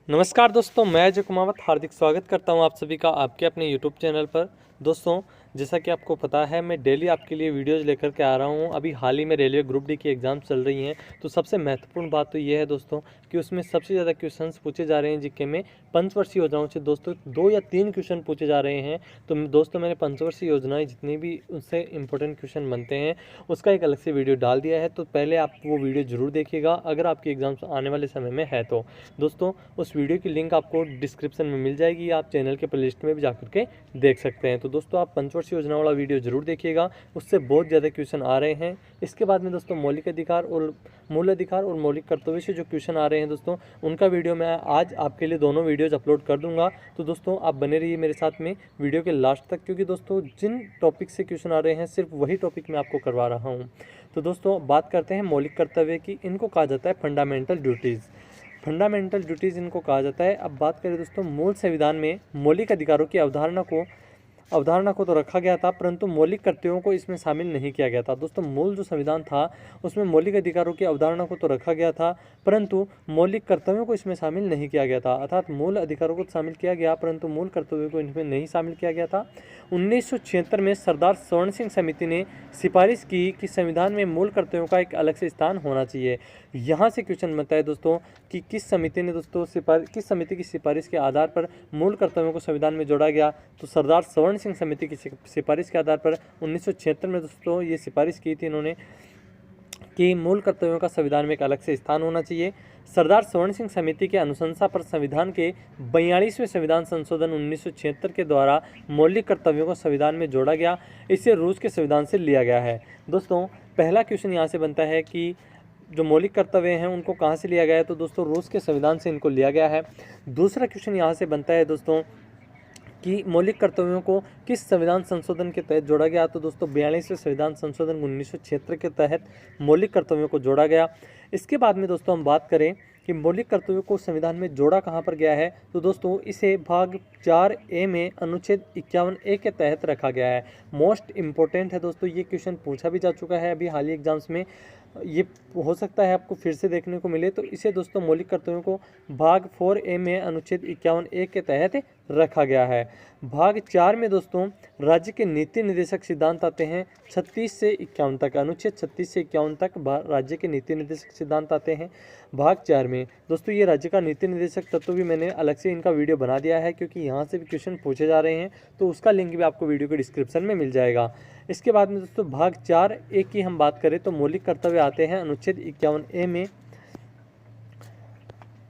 नमस्कार दोस्तों, मैं अजय कुमावत हार्दिक स्वागत करता हूं आप सभी का आपके अपने यूट्यूब चैनल पर। दोस्तों, जैसा कि आपको पता है, मैं डेली आपके लिए वीडियोज़ लेकर के आ रहा हूं। अभी हाल ही में रेलवे ग्रुप डी की एग्ज़ाम चल रही हैं, तो सबसे महत्वपूर्ण बात तो ये है दोस्तों कि उसमें सबसे ज़्यादा क्वेश्चंस पूछे जा रहे हैं जीके में। पंचवर्षीय योजनाओं से दोस्तों 2 या 3 क्वेश्चन पूछे जा रहे हैं। तो दोस्तों, मैंने पंचवर्षीय योजनाएँ जितनी भी उससे इंपॉर्टेंट क्वेश्चन बनते हैं, उसका एक अलग से वीडियो डाल दिया है। तो पहले आप वो वीडियो ज़रूर देखिएगा, अगर आपकी एग्ज़ाम्स आने वाले समय में है तो। दोस्तों, उस वीडियो की लिंक आपको डिस्क्रिप्शन में मिल जाएगी, आप चैनल के प्लेलिस्ट में भी जाकर के देख सकते हैं। तो दोस्तों, आप पंचवर्षीय योजना वाला वीडियो जरूर देखिएगा, उससे बहुत ज़्यादा क्वेश्चन आ रहे हैं। इसके बाद में दोस्तों मौलिक अधिकार और मूल अधिकार और मौलिक कर्तव्य से जो क्वेश्चन आ रहे हैं दोस्तों, उनका वीडियो मैं आज आपके लिए दोनों वीडियोज अपलोड कर दूंगा। तो दोस्तों, आप बने रहिए मेरे साथ में वीडियो के लास्ट तक, क्योंकि दोस्तों जिन टॉपिक से क्वेश्चन आ रहे हैं सिर्फ वही टॉपिक मैं आपको करवा रहा हूँ। तो दोस्तों, बात करते हैं मौलिक कर्तव्य की। इनको कहा जाता है फंडामेंटल ड्यूटीज़। फंडामेंटल ड्यूटीज़ इनको कहा जाता है। अब बात करें दोस्तों, मूल संविधान में मौलिक अधिकारों की अवधारणा को तो रखा गया था, परंतु मौलिक कर्तव्यों को इसमें शामिल नहीं किया गया था। दोस्तों, मूल जो संविधान था उसमें मौलिक अधिकारों की अवधारणा को तो रखा गया था, परंतु मौलिक कर्तव्यों को इसमें शामिल नहीं किया गया था। अर्थात मूल अधिकारों को शामिल किया गया, परंतु मूल कर्तव्यों को इसमें नहीं शामिल किया गया था। 1976 में सरदार स्वर्ण सिंह समिति ने सिफारिश की कि संविधान में मूल कर्तव्यों का एक अलग से स्थान होना चाहिए। यहाँ से क्वेश्चन बनता है दोस्तों कि किस समिति ने दोस्तों किस समिति की सिफारिश के आधार पर मूल कर्तव्यों को संविधान में जोड़ा गया। तो सरदार स्वर्ण सिंह समिति की सिफारिश के आधार पर 1976 में दोस्तों ये सिफारिश की थी इन्होंने कि मूल कर्तव्यों का संविधान में एक अलग से स्थान होना चाहिए। सरदार स्वर्ण सिंह समिति के अनुशंसा पर संविधान के 42वें संविधान संशोधन 1976 के द्वारा मौलिक कर्तव्यों को संविधान में जोड़ा गया। इसे रूस के संविधान से लिया गया है। दोस्तों, पहला क्वेश्चन यहाँ से बनता है कि जो मौलिक कर्तव्य हैं उनको कहाँ से लिया गया है। तो दोस्तों, रूस के संविधान से इनको लिया गया है। दूसरा क्वेश्चन यहाँ से बनता है दोस्तों कि मौलिक कर्तव्यों को किस संविधान संशोधन के तहत जोड़ा गया। तो दोस्तों, 42वें संविधान संशोधन 1976 के तहत मौलिक कर्तव्यों को जोड़ा गया। इसके बाद में दोस्तों हम बात करें कि मौलिक कर्तव्यों को संविधान में जोड़ा कहाँ पर गया है। तो दोस्तों, इसे भाग 4A में अनुच्छेद 51A के तहत रखा गया है। मोस्ट इम्पोर्टेंट है दोस्तों, ये क्वेश्चन पूछा भी जा चुका है अभी हाल ही एग्जाम्स में, ये हो सकता है आपको फिर से देखने को मिले। तो इसे दोस्तों मौलिक कर्तव्यों को भाग 4A में अनुच्छेद 51A के तहत रखा गया है। भाग 4 में दोस्तों राज्य के नीति निर्देशक सिद्धांत आते हैं 36 से 51 तक, अनुच्छेद 36 से 51 तक राज्य के नीति निर्देशक सिद्धांत आते हैं भाग 4 में। दोस्तों, ये राज्य का नीति निर्देशक तत्व भी मैंने अलग से इनका वीडियो बना दिया है, क्योंकि यहाँ से भी क्वेश्चन पूछे जा रहे हैं, तो उसका लिंक भी आपको वीडियो के डिस्क्रिप्शन में मिल जाएगा। इसके बाद में दोस्तों भाग 4A की हम बात करें तो मौलिक कर्तव्य आते हैं अनुच्छेद 51A में।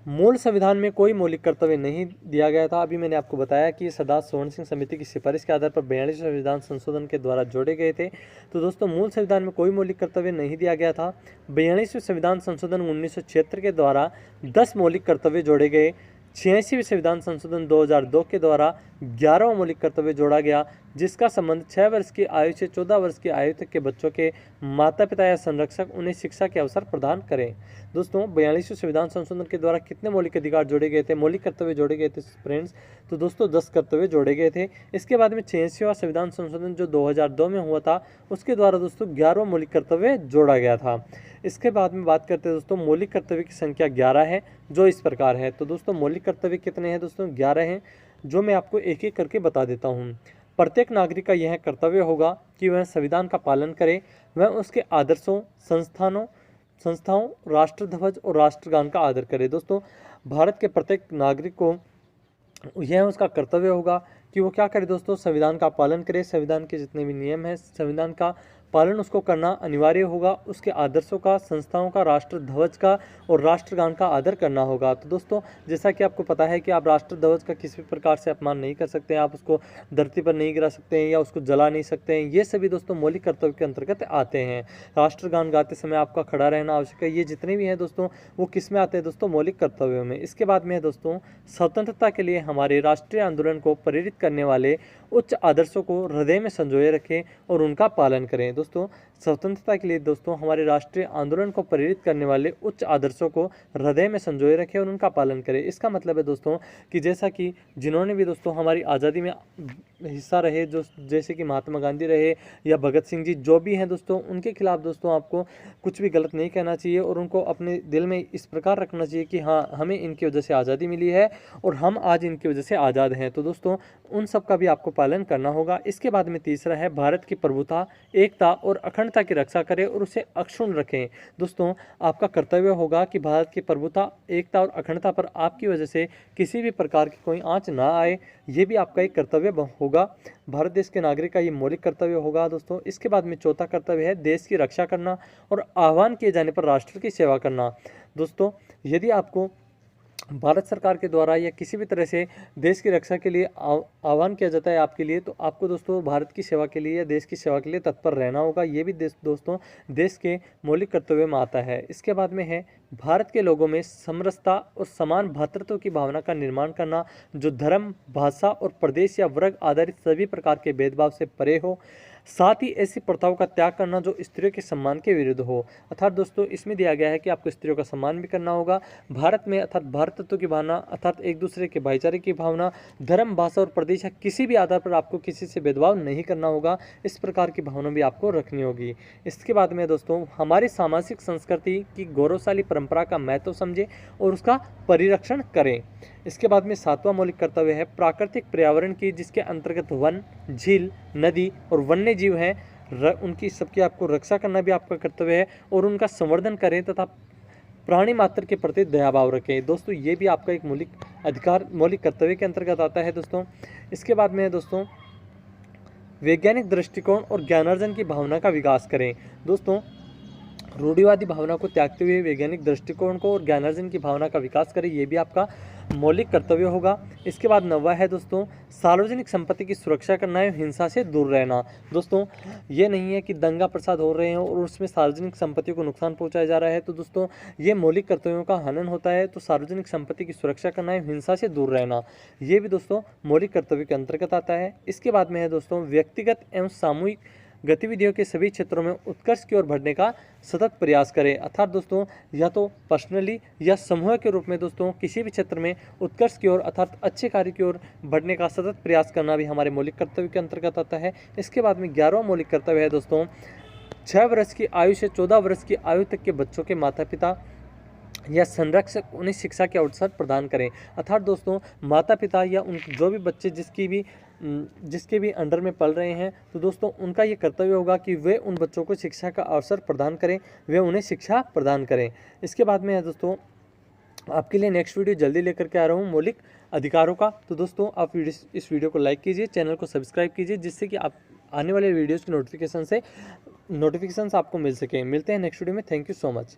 मूल संविधान में कोई मौलिक कर्तव्य नहीं दिया गया था। अभी मैंने आपको बताया कि सरदार स्वर्ण सिंह समिति की सिफारिश के आधार पर 42वें संविधान संशोधन के द्वारा जोड़े गए थे। तो दोस्तों, मूल संविधान में कोई मौलिक कर्तव्य नहीं दिया गया था। 42वें संविधान संशोधन 1976 के द्वारा 10 मौलिक कर्तव्य जोड़े गए। 86वें संविधान संशोधन 2002 के द्वारा 11वां मौलिक कर्तव्य जोड़ा गया, जिसका संबंध 6 वर्ष की आयु से 14 वर्ष की आयु तक के बच्चों के माता पिता या संरक्षक उन्हें शिक्षा के अवसर प्रदान करें। दोस्तों, 42वें संविधान संशोधन के द्वारा कितने मौलिक अधिकार जोड़े गए थे, मौलिक कर्तव्य जोड़े गए थे फ्रेंड्स? तो दोस्तों 10 कर्तव्य जोड़े गए थे। इसके बाद में 86वां संविधान संशोधन जो 2002 में हुआ था, उसके द्वारा दोस्तों 11वां मौलिक कर्तव्य जोड़ा गया था। इसके बाद में बात करते हैं दोस्तों, मौलिक कर्तव्य की संख्या 11 है, जो इस प्रकार है। तो दोस्तों, मौलिक कर्तव्य कितने हैं दोस्तों? 11 हैं, जो मैं आपको एक एक करके बता देता हूँ। प्रत्येक नागरिक का यह कर्तव्य होगा कि वह संविधान का पालन करे, वह उसके आदर्शों, संस्थाओं, राष्ट्रध्वज और राष्ट्रगान का आदर करे। दोस्तों, भारत के प्रत्येक नागरिक को यह उसका कर्तव्य होगा कि वो क्या करे दोस्तों? संविधान का पालन करे। संविधान के जितने भी नियम हैं, संविधान का पालन उसको करना अनिवार्य होगा। उसके आदर्शों का, संस्थाओं का, राष्ट्र ध्वज का और राष्ट्रगान का आदर करना होगा। तो दोस्तों, जैसा कि आपको पता है कि आप राष्ट्र ध्वज का किसी भी प्रकार से अपमान नहीं कर सकते हैं, आप उसको धरती पर नहीं गिरा सकते हैं या उसको जला नहीं सकते हैं। ये सभी दोस्तों मौलिक कर्तव्य के अंतर्गत आते हैं। राष्ट्रगान गाते समय आपका खड़ा रहना आवश्यक है। ये जितने भी हैं दोस्तों, वो किस में आते हैं दोस्तों? मौलिक कर्तव्यों में। इसके बाद में है दोस्तों, स्वतंत्रता के लिए हमारे राष्ट्रीय आंदोलन को प्रेरित करने वाले उच्च आदर्शों को हृदय में संजोए रखें और उनका पालन करें। दोस्तों, स्वतंत्रता के लिए दोस्तों हमारे राष्ट्रीय आंदोलन को प्रेरित करने वाले उच्च आदर्शों को हृदय में संजोए रखें और उनका पालन करें। इसका मतलब है दोस्तों कि जैसा कि जिन्होंने भी दोस्तों हमारी आज़ादी में हिस्सा रहे, जो जैसे कि महात्मा गांधी रहे या भगत सिंह जी, जो भी हैं दोस्तों, उनके खिलाफ दोस्तों आपको कुछ भी गलत नहीं कहना चाहिए और उनको अपने दिल में इस प्रकार रखना चाहिए कि हाँ, हमें इनकी वजह से आज़ादी मिली है और हम आज इनकी वजह से आज़ाद हैं। तो दोस्तों उन सब का भी आपको पालन करना होगा। इसके बाद में तीसरा है भारत की प्रभुता, एकता और अखंडता की रक्षा करें और उसे अक्षुण्ण रखें। दोस्तों आपका कर्तव्य होगा कि भारत की प्रभुता, एकता और अखंडता पर आपकी वजह से किसी भी प्रकार की कोई आंच ना आए, ये भी आपका एक कर्तव्य होगा। भारत देश के नागरिक का ये मौलिक कर्तव्य होगा दोस्तों। इसके बाद में चौथा कर्तव्य है देश की रक्षा करना और आह्वान किए जाने पर राष्ट्र की सेवा करना। दोस्तों यदि आपको भारत सरकार के द्वारा या किसी भी तरह से देश की रक्षा के लिए आह्वान किया जाता है आपके लिए, तो आपको दोस्तों भारत की सेवा के लिए या देश की सेवा के लिए तत्पर रहना होगा। ये भी दोस्तों देश के मौलिक कर्तव्य में आता है। इसके बाद में है भारत के लोगों में समरसता और समान भ्रातृत्व की भावना का निर्माण करना, जो धर्म, भाषा और प्रदेश या वर्ग आधारित सभी प्रकार के भेदभाव से परे हो। साथ ही ऐसी प्रथाओं का त्याग करना जो स्त्रियों के सम्मान के विरुद्ध हो। अर्थात दोस्तों इसमें दिया गया है कि आपको स्त्रियों का सम्मान भी करना होगा। भारत में अर्थात भ्रातृत्व की भावना, अर्थात एक दूसरे के भाईचारे की भावना, धर्म, भाषा और प्रदेश या किसी भी आधार पर आपको किसी से भेदभाव नहीं करना होगा। इस प्रकार की भावना भी आपको रखनी होगी। इसके बाद में दोस्तों हमारी सामाजिक संस्कृति की गौरवशाली परंपरा का महत्व समझें और उसका परिरक्षण करें। इसके बाद में सातवां मौलिक कर्तव्य है प्राकृतिक पर्यावरण की, जिसके अंतर्गत वन, झील, नदी और वन्य जीव हैं, उनकी सबकी आपको रक्षा करना भी आपका कर्तव्य है और उनका संवर्धन करें तथा प्राणी मात्र के प्रति दयाभाव रखें। दोस्तों ये भी आपका एक मौलिक अधिकार, मौलिक कर्तव्य के अंतर्गत आता है दोस्तों। इसके बाद में दोस्तों वैज्ञानिक दृष्टिकोण और ज्ञानार्जन की भावना का विकास करें। दोस्तों रूढ़िवादी भावना को त्यागते हुए वैज्ञानिक दृष्टिकोण को और ज्ञानार्जन की भावना का विकास करें, ये भी आपका मौलिक कर्तव्य होगा। इसके बाद नौवां है दोस्तों सार्वजनिक संपत्ति की सुरक्षा करना है, हिंसा से दूर रहना। दोस्तों ये नहीं है कि दंगा प्रसाद हो रहे हैं और उसमें सार्वजनिक संपत्ति को नुकसान पहुंचाया जा रहा है, तो दोस्तों ये मौलिक कर्तव्यों का हनन होता है। तो सार्वजनिक संपत्ति की सुरक्षा करना है, हिंसा से दूर रहना, ये भी दोस्तों मौलिक कर्तव्य के अंतर्गत आता है। इसके बाद में है दोस्तों व्यक्तिगत एवं सामूहिक गतिविधियों के सभी क्षेत्रों में उत्कर्ष की ओर बढ़ने का सतत प्रयास करें। अर्थात दोस्तों या तो पर्सनली या समूह के रूप में दोस्तों किसी भी क्षेत्र में उत्कर्ष की ओर अर्थात अच्छे कार्य की ओर बढ़ने का सतत प्रयास करना भी हमारे मौलिक कर्तव्य के अंतर्गत आता है। इसके बाद में 11वां मौलिक कर्तव्य है दोस्तों 6 वर्ष की आयु से 14 वर्ष की आयु तक के बच्चों के माता पिता या संरक्षक उन्हें शिक्षा के अवसर प्रदान करें। अर्थात दोस्तों माता पिता या उन जो भी बच्चे जिसके भी अंडर में पल रहे हैं, तो दोस्तों उनका ये कर्तव्य होगा कि वे उन बच्चों को शिक्षा का अवसर प्रदान करें, वे उन्हें शिक्षा प्रदान करें। इसके बाद में दोस्तों आपके लिए नेक्स्ट वीडियो जल्दी लेकर के आ रहा हूँ मौलिक अधिकारों का। तो दोस्तों आप इस वीडियो को लाइक कीजिए, चैनल को सब्सक्राइब कीजिए, जिससे कि आप आने वाले वीडियोज़ की नोटिफिकेशन आपको मिल सके। मिलते हैं नेक्स्ट वीडियो में। Thank you so much.